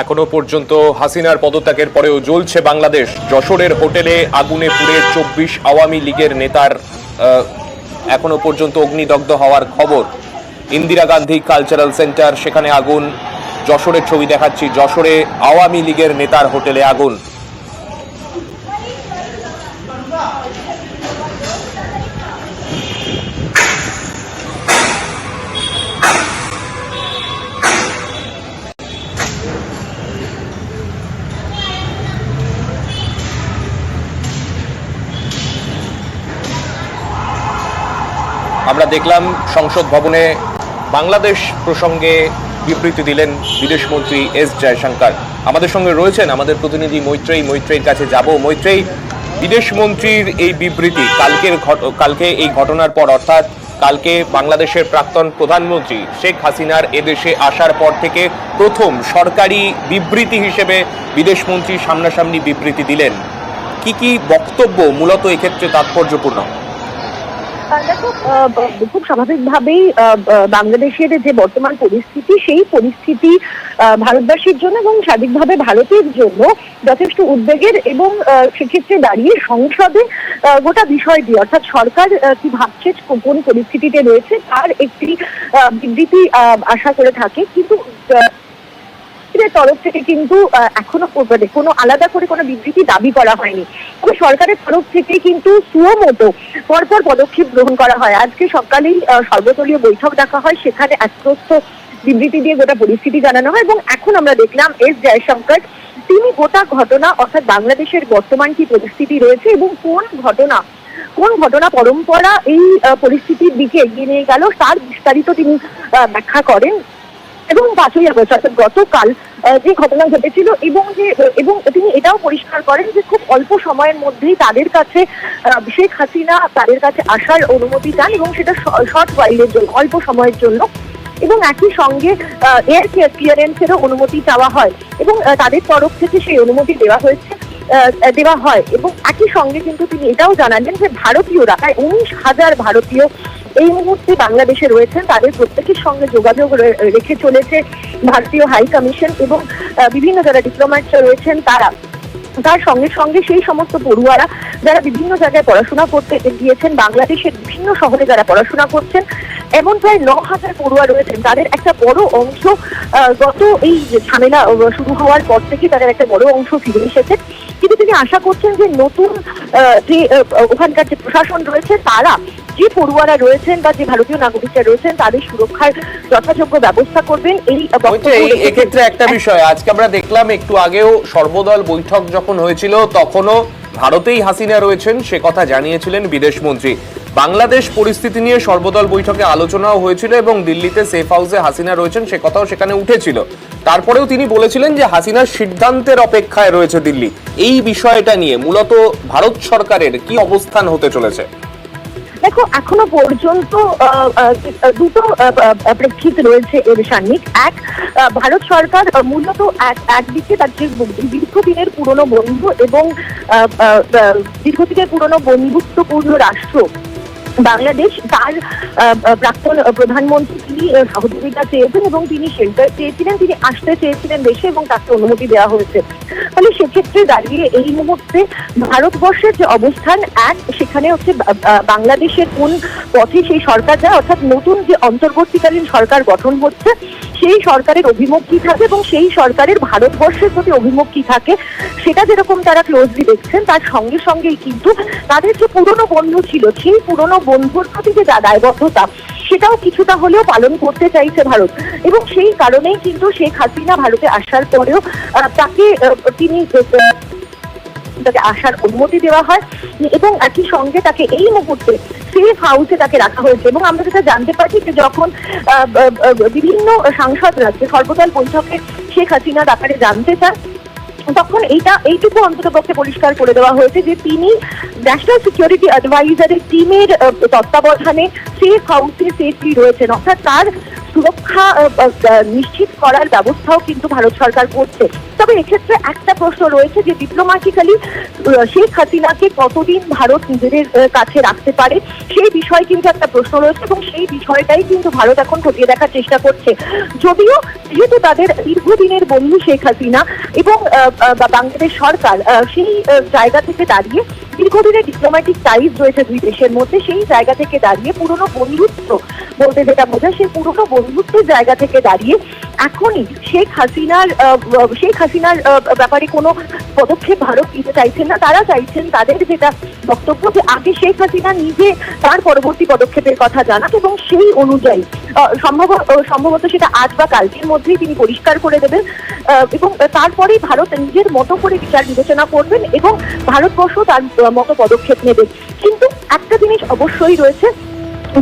এখনো পর্যন্ত হাসিনার পদত্যাগের পরেও জ্বলছে বাংলাদেশ। যশোরের হোটেলে আগুনে পুড়ে 24 আওয়ামী লীগের নেতার এখনো পর্যন্ত অগ্নিদগ্ধ হওয়ার খবর। ইন্দিরা গান্ধী কালচারাল সেন্টার, সেখানে আগুন। যশোরের ছবি দেখাচ্ছি, যশোরে আওয়ামী লীগের নেতার হোটেলে আগুন। আমরা দেখলাম সংসদ ভবনে বাংলাদেশ প্রসঙ্গে বিবৃতি দিলেন বিদেশমন্ত্রী এস জয়শঙ্কর। আমাদের সঙ্গে রয়েছেন আমাদের প্রতিনিধি মৈত্রেয়ী। মৈত্রেয়ীর কাছে যাব। মৈত্রেয়ী, বিদেশমন্ত্রীর এই বিবৃতি কালকে এই ঘটনার পর, অর্থাৎ কালকে বাংলাদেশের প্রাক্তন প্রধানমন্ত্রী শেখ হাসিনার এদেশে আসার পর থেকে প্রথম সরকারি বিবৃতি হিসেবে বিদেশমন্ত্রী সামনাসামনি বিবৃতি দিলেন। কি বক্তব্য মূলত এক্ষেত্রে তাৎপর্যপূর্ণ? দেখো, খুব স্বাভাবিকভাবেই বাংলাদেশের যে বর্তমান পরিস্থিতি, সেই পরিস্থিতি ভারতবাসীর জন্য এবং স্বাভাবিকভাবে ভারতের জন্য যথেষ্ট উদ্বেগের, এবং সেক্ষেত্রে দাঁড়িয়ে সংসদে গোটা বিষয়টি, অর্থাৎ সরকার কি ভাবছে, কোন পরিস্থিতিতে রয়েছে, তার একটি বিবৃতি আশা করে থাকে। কিন্তু তরফ থেকে কিন্তু এখনো কোনো আলাদা করে কোনো বিবৃতি দাবি করা হয়নি। তবে সরকারের তরফ থেকে কিন্তু সুমতো পরপর পদক্ষেপ গ্রহণ করা হয়। আজকে সকালেই সর্বদলীয় বৈঠক ডাকা হয়, সেখানে একপ্রস্থ বিবৃতি দিয়ে গোটা পরিস্থিতি জানানো হয়। এবং এখন আমরা দেখলাম এস জয়শঙ্কর তিনি গোটা ঘটনা, অর্থাৎ বাংলাদেশের বর্তমান কি পরিস্থিতি রয়েছে এবং কোন ঘটনা পরম্পরা এই পরিস্থিতির দিকে এগিয়ে নিয়ে গেল, তার বিস্তারিত তিনি ব্যাখ্যা করেন। এবং 5ই আগস্ট অর্থাৎ গতকাল যে ঘটনা ঘটেছিল, এবং তিনি এটাও পরিষ্কার করেন যে খুব অল্প সময়ের মধ্যেই তাদের কাছে শেখ হাসিনা তাদের কাছে আসার অনুমতি চান, এবং সেটা শর্ট ওয়াইলের জন্য, অল্প সময়ের জন্য, এবং একই সঙ্গে এয়ার ক্লিয়ারেন্সেরও অনুমতি চাওয়া হয়, এবং তাদের তরফ থেকে সেই অনুমতি দেওয়া হয়। এবং একই সঙ্গে কিন্তু তিনি এটাও জানালেন যে ভারতীয়রা, প্রায় 19,000 ভারতীয় এই মুহূর্তে বাংলাদেশে রয়েছেন, তাদের প্রত্যেকের সঙ্গে যোগাযোগ রেখে চলেছে ভারতীয় হাই কমিশন, এবং বিভিন্ন যারা ডিপ্লোম্যাট রয়েছেন তার সঙ্গে সঙ্গে সেই সমস্ত পড়ুয়ারা যারা বিভিন্ন জায়গায় পড়াশোনা করতে গিয়েছেন, বাংলাদেশের বিভিন্ন শহরে যারা পড়াশোনা করছেন, এমন প্রায় 9,000 পড়ুয়া রয়েছেন। তাদের একটা বড় অংশ গত এই ঝামেলা শুরু হওয়ার পর থেকে তাদের একটা বড় অংশ ফিরে এসেছে। কিন্তু তিনি আশা করছেন যে নতুন যে ওখানকার যে প্রশাসন রয়েছে, তারা যে পড়ুয়ারা রয়েছেন বা যে ভারতীয় নাগরিকরা রয়েছেন তাদের সুরক্ষার যথাযোগ্য ব্যবস্থা করবেন। এক্ষেত্রে একটা বিষয়, আজকে আমরা দেখলাম একটু আগেও সর্বদল বৈঠক যখন হয়েছিল তখনও ভারতেই হাসিনা রয়েছেন সে কথা জানিয়েছিলেন বিদেশমন্ত্রী। বাংলাদেশ পরিস্থিতি নিয়ে সর্বদল বৈঠকে আলোচনাও হয়েছিল এবং দিল্লিতে সেফ হাউসে হাসিনা রয়েছেন সে কথাও সেখানে উঠেছিল। তারপরেও তিনি বলেছিলেন যে হাসিনার সিদ্ধান্তের অপেক্ষায় রয়েছে দিল্লি। এই বিষয়টা নিয়ে মূলত ভারত সরকারের কি অবস্থান হতে চলেছে? দেখো, এখনো পর্যন্ত দুটো প্রেক্ষিত রয়েছে এর সান্নিক। এক, ভারত সরকার মূলত একদিকে তার যে দীর্ঘদিনের পুরনো বন্ধু এবং দীর্ঘদিনের পুরনো বন্ধুত্বপূর্ণ রাষ্ট্র বাংলাদেশ, তার প্রাক্তন প্রধানমন্ত্রী তিনি সহযোগিতা চেয়েছেন এবং তিনি শেল্টার চেয়েছিলেন, তিনি আসতে চেয়েছিলেন দেশে এবং তাকে অনুমতি দেওয়া হয়েছে। ফলে সেক্ষেত্রে দাঁড়িয়ে এই মুহূর্তে ভারতবর্ষের যে অবস্থান, সেখানে হচ্ছে বাংলাদেশের কোন পথে সেই সরকার যায়, অর্থাৎ নতুন যে অন্তর্বর্তীকালীন সরকার গঠন হচ্ছে সেই সরকারের অভিমুখ কি থাকে এবং সেই সরকারের ভারতবর্ষের প্রতি অভিমুখ কি থাকে, সেটা যেরকম তারা ক্লোজলি দেখছেন, তার সঙ্গে সঙ্গেই কিন্তু তাদের যে পুরনো বন্ধু ছিল সেই পুরনো বন্ধুর প্রতি যে দায়বদ্ধতা, সেটাও কিছুটা হলেও পালন করতে চাইছে ভারত। এবং সেই কারণেই কিন্তু শেখ হাসিনা ভারতে আসার পরেও তাকে আসার অনুমতি দেওয়া হয়, এবং একই সঙ্গে তাকে এই মুহূর্তে সেফ হাউসে তাকে রাখা হয়েছে। এবং আমরা যেটা জানতে পারছি যে যখন বিভিন্ন সাংসদরা সর্বদল বৈঠকে শেখ হাসিনার ব্যাপারে জানতে চান, তখন এইটুকু অন্ততপক্ষে পরিষ্কার করে দেওয়া হয়েছে যে তিনি ন্যাশনাল সিকিউরিটি অ্যাডভাইজারের টিমের তত্ত্বাবধানে সেফ হাউসে সেফলি রয়েছেন, অর্থাৎ তার সুরক্ষা নিশ্চিত করার ব্যবস্থাও কিন্তু ভারত সরকার করছে। তবে এক্ষেত্রে একটা প্রশ্ন রয়েছে যে ডিপ্লোম্যাটিক্যালি শেখ হাসিনাকে কতদিন ভারত নিজেদের কাছে রাখতে পারে, সেই বিষয়ে কিন্তু একটা প্রশ্ন রয়েছে এবং সেই বিষয়টাই কিন্তু ভারত এখন খতিয়ে দেখার চেষ্টা করছে। যদিও যেহেতু তাদের দীর্ঘদিনের বন্ধু শেখ হাসিনা এবং বাংলাদেশ সরকার সেই জায়গা থেকে দাঁড়িয়ে দীর্ঘদিনের ডিপ্লোম্যাটিক টাইজ রয়েছে দুই দেশের মধ্যে, সেই জায়গা থেকে দাঁড়িয়ে পুরনো বন্ধুত্ব বলতে যেটা বোঝায়, সেই পুরনো বন্ধুত্বের জায়গা থেকে দাঁড়িয়ে এখনই শেখ হাসিনার ব্যাপারে কোনো পদক্ষেপ ভারত নিতে চাইছেন না। তারা চাইছেন, তাদের যেটা বক্তব্য, যে আগে শেখ হাসিনা নিজে তার পরবর্তী পদক্ষেপের কথা জানাক এবং সেই অনুযায়ী সম্ভবত সেটা আজ বা কালকের মধ্যেই তিনি পরিষ্কার করে দেবেন এবং তারপরেই ভারত নিজের মতো করে বিচার বিবেচনা করবেন এবং ভারতবর্ষ তার মতো পদক্ষেপ নেবে। কিন্তু একটা জিনিস অবশ্যই রয়েছে,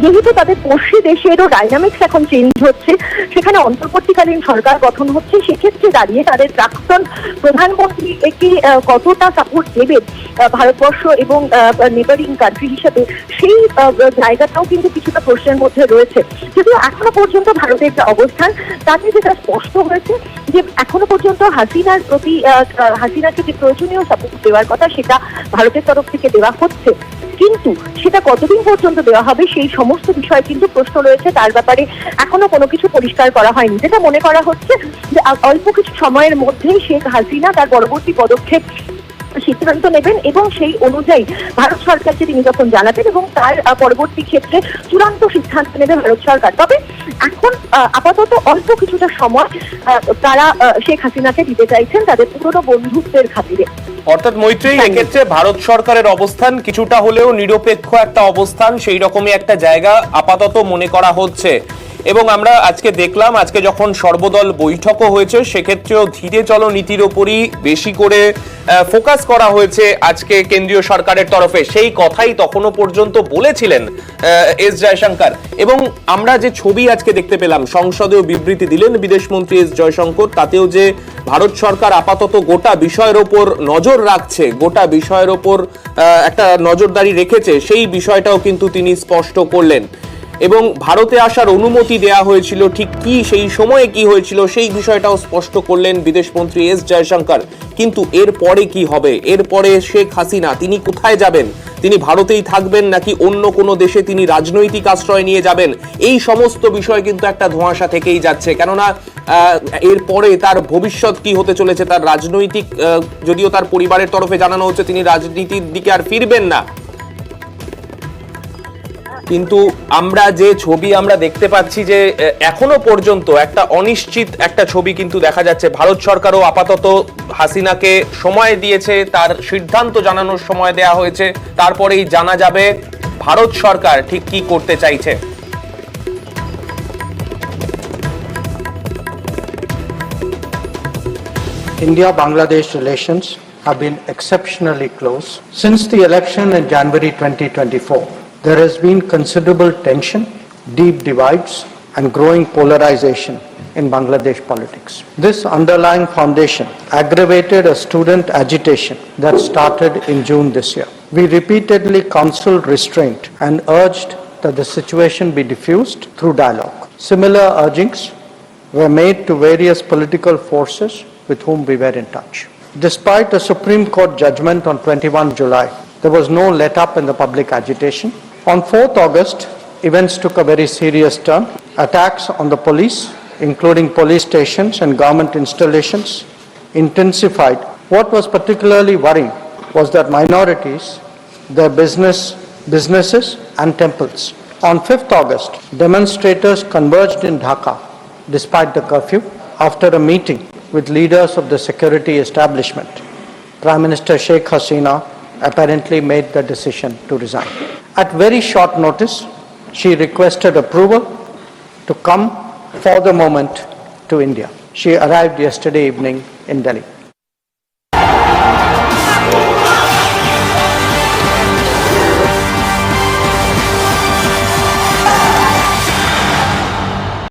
যেহেতু তাদের পড়শি দেশেরও ডাইনামিক্স এখন চেঞ্জ হচ্ছে, সেখানে অন্তর্বর্তীকালীন সরকার গঠন হচ্ছে, সেক্ষেত্রে দাঁড়িয়ে তাদের প্রাক্তন প্রধানমন্ত্রী একে কতটা সাপোর্ট দেবে ভারতবর্ষ এবং নেবারিং কান্ট্রি হিসেবে, সেই জায়গাটাও কিন্তু কিছুটা প্রশ্নের মধ্যে রয়েছে। যদিও এখনো পর্যন্ত ভারতের যে অবস্থান তাতে যেটা স্পষ্ট হয়েছে যে এখনো পর্যন্ত হাসিনাকে যে প্রয়োজনীয় সাপোর্ট দেওয়ার কথা সেটা ভারতের তরফ থেকে দেওয়া হচ্ছে, কিন্তু সেটা কতদিন পর্যন্ত দেওয়া হবে সেই সমস্ত বিষয় কিন্তু প্রশ্ন রয়েছে। তার ব্যাপারে এখনো কোনো কিছু পরিষ্কার করা হয়নি। যেটা মনে করা হচ্ছে যে অল্প কিছু সময়ের মধ্যেই শেখ হাসিনা তার পরবর্তী পদক্ষেপ সিদ্ধান্ত নেবেন এবং সেই অনুযায়ী ভারত সরকারকে তিনি যখন জানাবেন এবং তার পরবর্তী ক্ষেত্রে চূড়ান্ত সিদ্ধান্ত নেবে ভারত সরকার। তবে এখন আপাতত অল্প কিছুটা সময় তারা শেখ হাসিনাকে দিতে চাইছেন তাদের পুরনো বন্ধুত্বের খাতিরে। অর্থাৎ মৈত্রী, এক্ষেত্রে ভারত সরকারের অবস্থান কিছুটা হলেও নিরপেক্ষ একটা অবস্থান, সেই রকমই একটা জায়গা আপাতত মনে করা হচ্ছে। এবং আমরা আজকে দেখলাম, আজকে যখন সর্বদল বৈঠকও হয়েছে, সেক্ষেত্রেও ধীরে চলো নীতির ওপরই বেশি করে ফোকাস করা হয়েছে আজকে কেন্দ্রীয় সরকারের তরফে। সেই কথাই তখনও পর্যন্ত বলেছিলেন এস জয়শঙ্কর। এবং আমরা যে ছবি আজকে দেখতে পেলাম, সংসদেও বিবৃতি দিলেন বিদেশমন্ত্রী এস জয়শঙ্কর, তাতেও যে ভারত সরকার আপাতত গোটা বিষয়ের ওপর নজর রাখছে, গোটা বিষয়ের ওপর একটা নজরদারি রেখেছে, সেই বিষয়টাও কিন্তু তিনি স্পষ্ট করলেন। এবং ভারতে আসার অনুমতি দেয়া হয়েছিল, ঠিক কি সেই সময়ে কি হয়েছিল সেই বিষয়টাও স্পষ্ট করলেন বিদেশমন্ত্রী এস জয়শঙ্কর। কিন্তু এরপরে কি হবে? এরপরে শেখ হাসিনা তিনি কোথায় যাবেন? তিনি ভারতেই থাকবেন নাকি অন্য কোনো দেশে তিনি রাজনৈতিক আশ্রয় নিয়ে যাবেন? এই সমস্ত বিষয় কিন্তু একটা ধোঁয়াশা থেকেই যাচ্ছে। কেননা এরপরে তার ভবিষ্যৎ কি হতে চলেছে, তার রাজনৈতিক, যদিও তার পরিবারের তরফে জানানো হচ্ছে তিনি রাজনীতির দিকে আর ফিরবেন না, কিন্তু আমরা যে ছবি আমরা দেখতে পাচ্ছি যে এখনো পর্যন্ত একটা অনিশ্চিত একটা ছবি কিন্তু দেখা যাচ্ছে। ভারত সরকারও আপাতত হাসিনাকে সময় দিয়েছে, তার সিদ্ধান্ত জানানোর সময় দেয়া হয়েছে, তারপরেই জানা যাবে ভারত সরকার ঠিক কি করতে চাইছে। India-Bangladesh relations have been exceptionally close. Since the election in January 2024, there has been considerable tension, deep divides, and growing polarization in Bangladesh politics. This underlying foundation aggravated a student agitation that started in June this year. We repeatedly counseled restraint and urged that the situation be diffused through dialogue. Similar urgings were made to various political forces with whom we were in touch. Despite a Supreme Court judgment on 21 July, there was no let-up in the public agitation. On 4th August, events took a very serious turn. Attacks on the police, including police stations and government installations, intensified. What was particularly worrying was that minorities, their businesses and temples. On 5th August, demonstrators converged in Dhaka despite the curfew after a meeting with leaders of the security establishment. Prime Minister Sheikh Hasina apparently made the decision to resign. At very short notice, she requested approval to come for the moment to India. She arrived yesterday evening in Delhi.